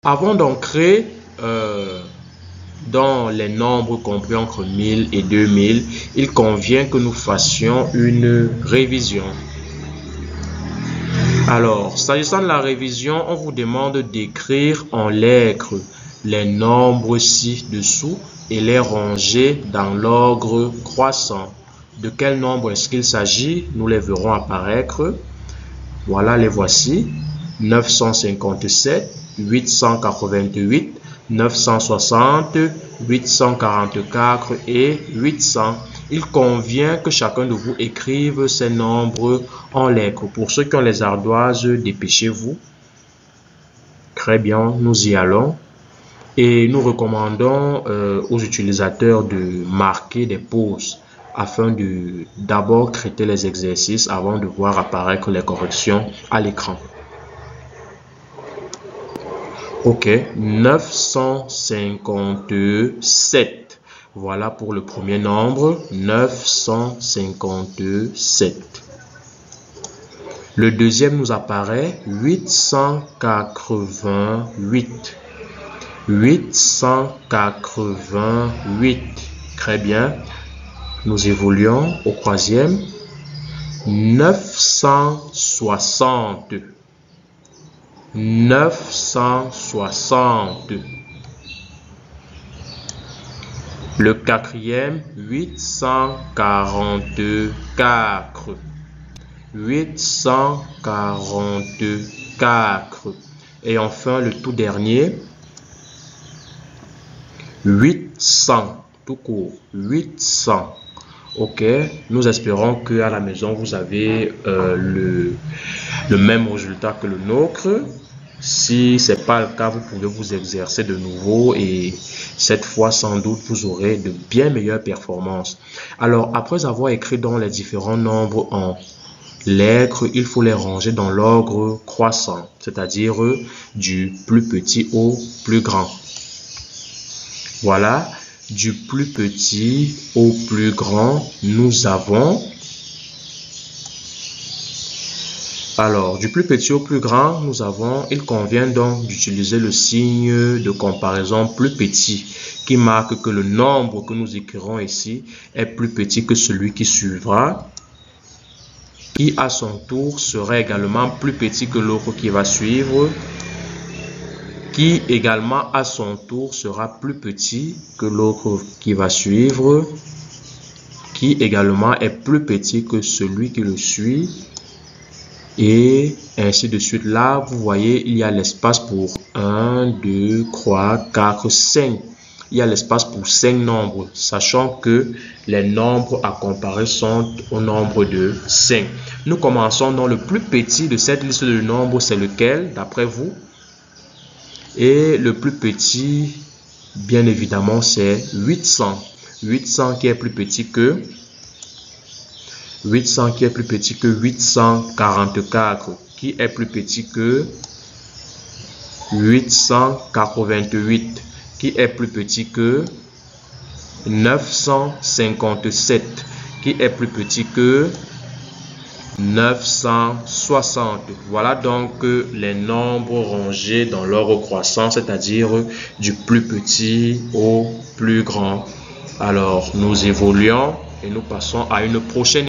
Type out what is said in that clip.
Avant d'entrer dans les nombres compris entre 1000 et 2000, il convient que nous fassions une révision. Alors, s'agissant de la révision, on vous demande d'écrire en lettres les nombres ci-dessous et les ranger dans l'ordre croissant. De quel nombre est-ce qu'il s'agit? Nous les verrons apparaître. Voilà, les voici. 957, 888, 960, 844 et 800. Il convient que chacun de vous écrive ces nombres en lettres. Pour ceux qui ont les ardoises, dépêchez-vous. Très bien, nous y allons. Et nous recommandons aux utilisateurs de marquer des pauses afin de d'abord traiter les exercices avant de voir apparaître les corrections à l'écran. Ok, 957. Voilà pour le premier nombre, 957. Le deuxième nous apparaît 888. 888. Très bien. Nous évoluons au troisième. 960. 960. Le quatrième, 844. 844. Et enfin, le tout dernier, 800. Tout court, 800. Ok, nous espérons que à la maison, vous avez le même résultat que le nôtre. Si ce n'est pas le cas, vous pouvez vous exercer de nouveau et cette fois, sans doute, vous aurez de bien meilleures performances. Alors, après avoir écrit dans les différents nombres en lettres, il faut les ranger dans l'ordre croissant, c'est-à-dire du plus petit au plus grand. Voilà, du plus petit au plus grand, nous avons... Alors, du plus petit au plus grand, nous avons, il convient donc d'utiliser le signe de comparaison plus petit qui marque que le nombre que nous écrirons ici est plus petit que celui qui suivra, qui à son tour sera également plus petit que l'autre qui va suivre, qui également à son tour sera plus petit que l'autre qui va suivre, qui également est plus petit que celui qui le suit, et ainsi de suite. Là, vous voyez, il y a l'espace pour 1, 2, 3, 4, 5. Il y a l'espace pour 5 nombres, sachant que les nombres à comparer sont au nombre de 5. Nous commençons dans le plus petit de cette liste de nombres, c'est lequel, d'après vous? Et le plus petit, bien évidemment, c'est 800. 800 qui est plus petit que 844, qui est plus petit que 888, qui est plus petit que 957, qui est plus petit que 960. Voilà donc les nombres rangés dans l'ordre croissant, c'est-à-dire du plus petit au plus grand. Alors, nous évoluons et nous passons à une prochaine